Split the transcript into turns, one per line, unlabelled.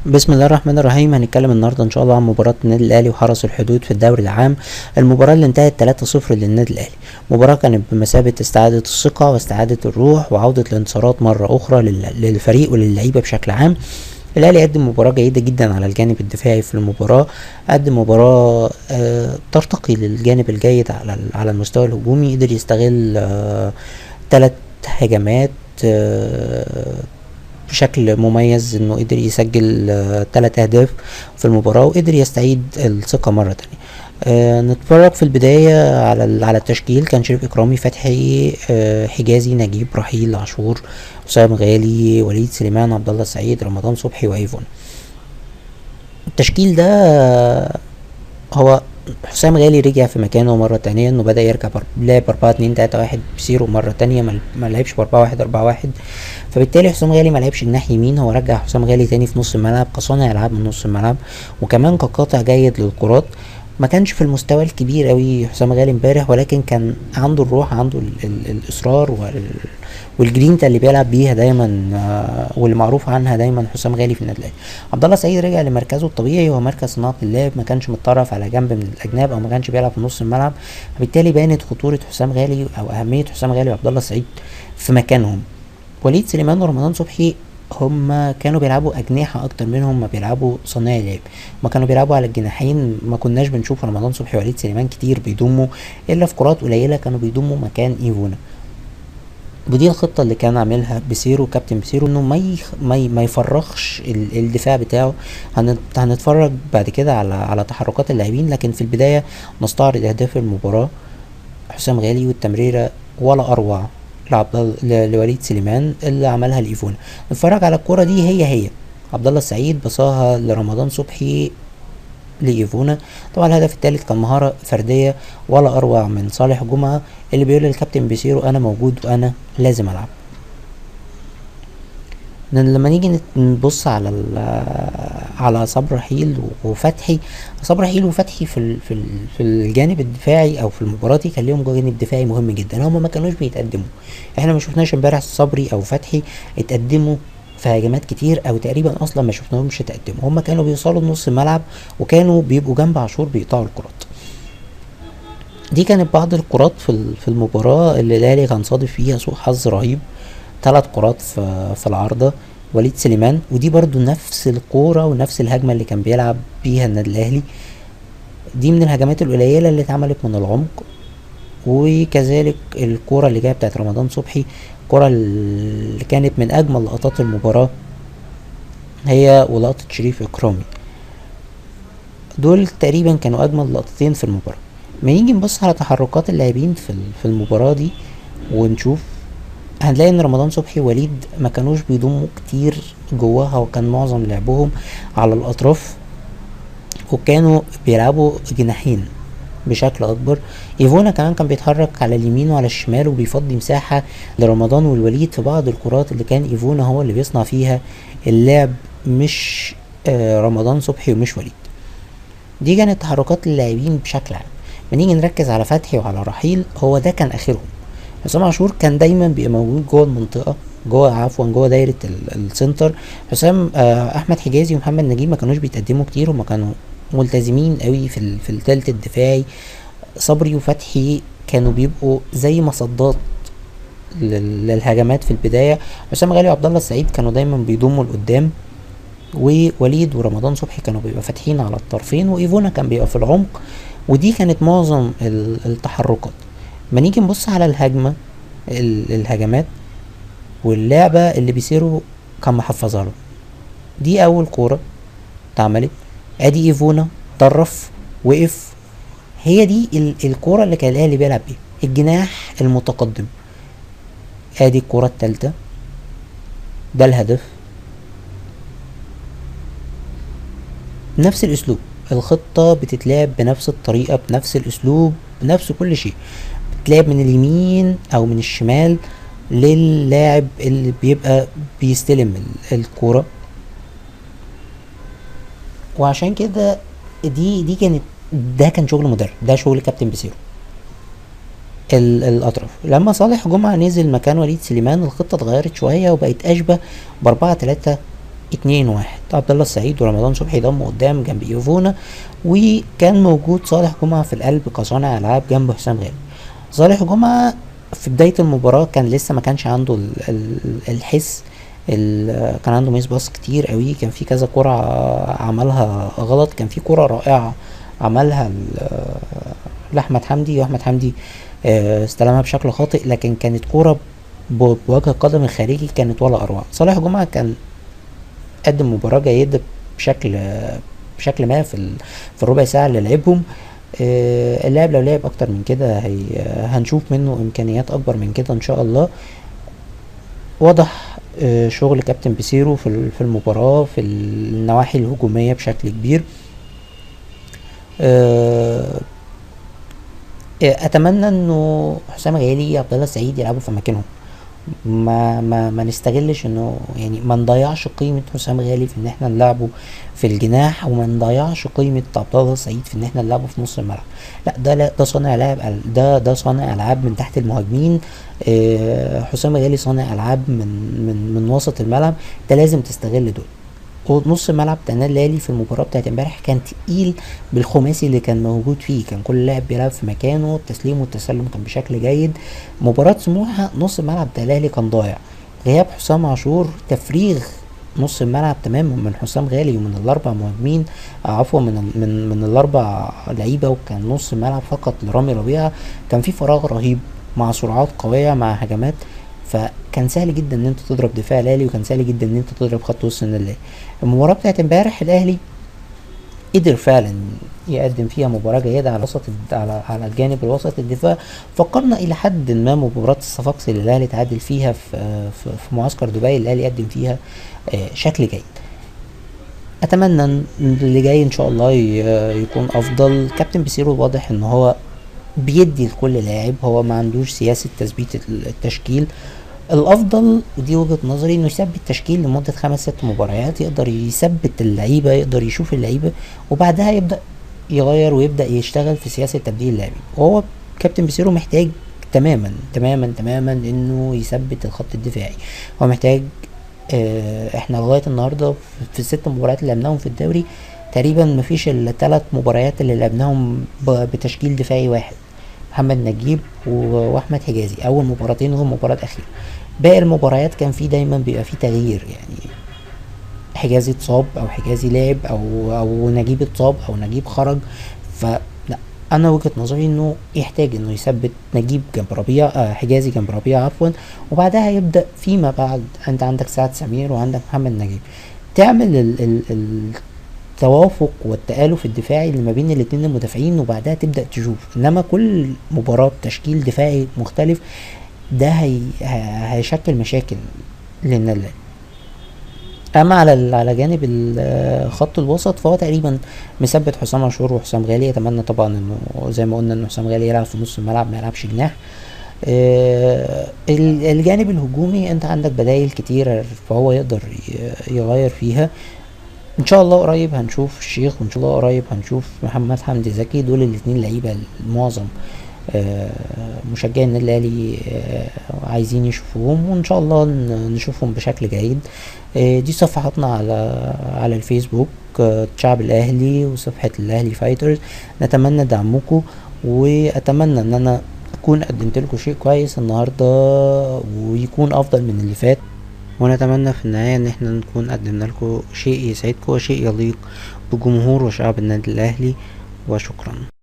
بسم الله الرحمن الرحيم. هنتكلم النهارده ان شاء الله عن مباراة النادي الاهلي وحرس الحدود في الدوري العام. المباراة اللي انتهت 3-0 للنادي الاهلي. مباراة كانت بمثابة استعادة الثقة واستعادة الروح وعودة الانتصارات مرة اخرى للفريق وللعيبة بشكل عام. الاهلي قدم مباراة جيدة جدا على الجانب الدفاعي في المباراة. قدم مباراة ترتقي للجانب الجيد على المستوى الهجومي. قدر يستغل 3 هجمات بشكل مميز، انه قدر يسجل 3 اهداف في المباراة وقدر يستعيد الثقة مرة تانية. نتفرج في البداية على التشكيل. كان شريف اكرامي، فتحي، حجازي، نجيب، رحيل، عاشور، حسام غالي، وليد سليمان، عبد الله السعيد، رمضان صبحي، وايفون. التشكيل ده هو حسام غالي رجع في مكانه مرة تانية، انه بدأ يرجع لعب 4-2-3-1 بسيرو مرة تانية، ما لعبش ب4-1-4-1. فبالتالي حسام غالي ما لعبش جناح يمين، هو رجع حسام غالي تاني في نص الملعب كصانع العاب من نص الملعب، وكمان كقاطع جيد للكرات. ما كانش في المستوى الكبير قوي حسام غالي امبارح، ولكن كان عنده الروح، عنده الاصرار والجرينتا اللي بيلعب بيها دايما، واللي معروف عنها دايما حسام غالي في النادي الاهلي. عبد الله السعيد رجع لمركزه الطبيعي، وهو مركز صناعه اللعب، ما كانش متطرف على جنب من الاجناب او ما كانش بيلعب في نص الملعب. فبالتالي بانت خطوره حسام غالي او اهميه حسام غالي وعبد الله السعيد في مكانهم. وليد سليمان ورمضان صبحي هما كانوا بيلعبوا اجنحه اكتر منهم ما بيلعبوا صناع لعب. ما كانوا بيلعبوا على الجناحين، ما كناش بنشوف رمضان صبحي ووليد سليمان كتير بيضموا، الا في كرات قليله كانوا بيضموا مكان ايفونا. ودي الخطه اللي كان عاملها بيسيرو، كابتن بيسيرو، انه ما يفرغش الدفاع بتاعه. هنتفرج بعد كده على تحركات اللاعبين، لكن في البدايه نستعرض اهداف المباراه. حسام غالي والتمريره ولا اروع لوليد سليمان اللي عملها لايفونا. نتفرج على الكرة دي، هي عبد الله السعيد بصاها لرمضان صبحي لايفونا. طبعا الهدف الثالث كان مهارة فردية ولا اروع من صالح جمعة، اللي بيقول للكابتن بيسيرو انا موجود وانا لازم العب. لما نيجي نبص على صبر رحيل وفتحي. صبر رحيل وفتحي في الجانب الدفاعي او في المباراه دي كان ليهم جانب دفاعي مهم جدا، هما ما كانوش بيتقدموا. احنا ما شفناش امبارح صبري او فتحي اتقدموا في هجمات كتير، او تقريبا اصلا ما شفناهمش تقدموا. هما كانوا بيوصلوا لنص الملعب وكانوا بيبقوا جنب عاشور بيقطعوا الكرات. دي كانت بعض الكرات في المباراه اللي الاهلي كان صادف فيها سوء حظ رهيب. 3 كرات في العارضة وليد سليمان، ودي برضو نفس الكورة ونفس الهجمة اللي كان بيلعب بيها النادي الاهلي. دي من الهجمات القليلة اللي اتعملت من العمق. وكذلك الكورة اللي جاية بتاعت رمضان صبحي، الكورة اللي كانت من اجمل لقطات المباراة، هي ولقطة شريف اكرامي. دول تقريبا كانوا اجمل لقطتين في المباراة. ما نيجي نبص على تحركات اللاعبين في المباراة دي ونشوف، هنلاقي ان رمضان صبحي ووليد ما كانوش بيضموا كتير جواها، وكان معظم لعبهم على الاطراف، وكانوا بيلعبوا جناحين بشكل اكبر. ايفونا كمان كان بيتحرك على اليمين وعلى الشمال وبيفضي مساحة لرمضان والوليد في بعض الكرات اللي كان ايفونا هو اللي بيصنع فيها اللعب، مش رمضان صبحي ومش وليد. دي كانت تحركات اللاعبين بشكل عام. بنيجي نركز على فتحي وعلى رحيل، هو ده كان اخرهم. حسام عاشور كان دايما بيبقى موجود جوه المنطقه، جوه دايره السنتر. حسام احمد حجازي ومحمد نجيب ما كانوش بيتقدموا كتير، وما كانوا ملتزمين قوي في الثلث الدفاعي. صبري وفتحي كانوا بيبقوا زي مصدات للهجمات في البدايه. حسام غالي وعبد الله السعيد كانوا دايما بيضموا لقدام، ووليد ورمضان صبحي كانوا بيبقى فاتحين على الطرفين، وايفونا كان بيبقى في العمق. ودي كانت معظم التحركات. ما نيجي نبص على الهجمات واللعبة اللي بيصيروا كان محفظها له. دي اول كورة اتعملت، ادي ايفونا طرف وقف، هي دي الكورة اللي كان الاهلي بيلعب بيها، الجناح المتقدم. ادي الكورة التالتة، ده الهدف. نفس الاسلوب، الخطة بتتلعب بنفس الطريقة بنفس الاسلوب بنفس كل شيء. بتلعب من اليمين او من الشمال للاعب اللي بيبقى بيستلم الكورة. وعشان كده ده كان شغل مدرب، ده شغل كابتن بيسيرو. الاطراف لما صالح جمعة نزل مكان وليد سليمان، الخطة اتغيرت شوية وبقت اشبه ب4-3-2-1. عبد الله السعيد ورمضان صبحي ضموا قدام جنب ايفونا، وكان موجود صالح جمعة في القلب كصانع العاب جنب حسام غالي. صالح جمعة في بداية المباراة كان لسه ما كانش عنده الحس، كان عنده ميس باص كتير قوي، كان في كذا كرة عملها غلط، كان في كرة رائعة عملها لأحمد حمدي، واحمد حمدي استلمها بشكل خاطئ، لكن كانت كرة بوجه القدم الخارجي كانت ولا اروع. صالح جمعة كان قدم مباراة جيدة بشكل ما في الربع ساعة اللي لعبهم. اللاعب لو لعب اكتر من كده هنشوف منه امكانيات اكبر من كده ان شاء الله. واضح شغل كابتن بيسيرو في المباراة في النواحي الهجومية بشكل كبير. اتمنى انه حسام غالي عبد الله السعيد يلعبوا في مكانهم، ما نستغلش انه يعني ما نضيعش قيمة حسام غالي في ان احنا نلعبه في الجناح، وما نضيعش قيمة عبد الله السعيد في ان احنا نلعبه في نص الملعب. لا ده صانع لعب، ده صانع العاب من تحت المهاجمين. حسام غالي صانع العاب من وسط الملعب، انت لازم تستغل دول. ونص الملعب بتاع النادي الاهلي في المباراه بتاعت امبارح كان تقيل بالخماسي اللي كان موجود فيه، كان كل لاعب بيلعب في مكانه، التسليم والتسلم كان بشكل جيد. مباراه سموحه نص الملعب بتاع الاهلي كان ضايع، غياب حسام عاشور، تفريغ نص الملعب تماما من حسام غالي ومن الاربع مهاجمين، عفوا من الاربع لعيبه، وكان نص الملعب فقط لرامي ربيعه. كان في فراغ رهيب مع سرعات قويه مع هجمات، فكان سهل جدا ان انت تضرب دفاع الاهلي، وكان سهل جدا ان انت تضرب خط وسط النادي الاهلي. المباراه بتاعت امبارح الاهلي قدر فعلا يقدم فيها مباراه جيده على وسط على الجانب الوسط الدفاع. فكرنا الى حد ما مباراه الصفاقسي اللي الاهلي تعادل فيها في معسكر دبي، اللي الاهلي قدم فيها شكل جيد. اتمنى ان اللي جاي ان شاء الله يكون افضل. كابتن بيسيرو واضح ان هو بيدي لكل لاعب، هو ما عندوش سياسة تثبيت التشكيل. الافضل ودي وجهة نظري انه يثبت تشكيل لمدة 5-6 مباريات، يقدر يثبت اللعيبة، يقدر يشوف اللعيبة، وبعدها يبدأ يغير ويبدأ يشتغل في سياسة تبديل اللاعبين. وهو كابتن بيسيرو محتاج تماما تماما تماما انه يثبت الخط الدفاعي. هو محتاج احنا لغاية النهاردة في ال6 مباريات اللي لعبناهم في الدوري تقريبا مفيش الا 3 مباريات اللي لعبناهم بتشكيل دفاعي واحد، محمد نجيب واحمد حجازي، اول مباراتين وهم مباراة اخيرة. باقي المباريات كان في دايما بيبقى في تغيير، يعني حجازي اتصاب او حجازي لعب او نجيب اتصاب او نجيب خرج. فلا، انا وجهة نظري انه يحتاج انه يثبت نجيب جنب ربيع، حجازي جنب ربيع عفوا، وبعدها يبدأ فيما بعد انت عندك سعد سمير وعندك محمد نجيب، تعمل التوافق والتآلف الدفاعي اللي ما بين الاتنين المدافعين، وبعدها تبدأ تشوف. انما كل مباراة بتشكيل دفاعي مختلف ده هيشكل مشاكل للنادي. اما على جانب خط الوسط فهو تقريبا مثبت حسام عاشور وحسام غالي. اتمنى طبعا انه زي ما قلنا انه حسام غالي يلعب في نص الملعب ما يلعبش جناح. الجانب الهجومي انت عندك بدايل كتير فهو يقدر يغير فيها. ان شاء الله قريب هنشوف الشيخ، وان شاء الله قريب هنشوف محمد حمدي زكي، دول الاتنين لعيبه المعظم مشجعي النادي الاهلي عايزين يشوفوهم، وان شاء الله نشوفهم بشكل جيد. دي صفحاتنا على الفيسبوك، شعب الاهلي وصفحه الاهلي فايترز. نتمنى دعمكم، واتمنى ان انا اكون قدمت لكم شيء كويس النهارده ويكون افضل من اللي فات، ونتمنى في النهاية ان احنا نكون قدمنا لكم شيء يسعدكم وشيء يليق بجمهور وشعب النادي الاهلي. وشكرا.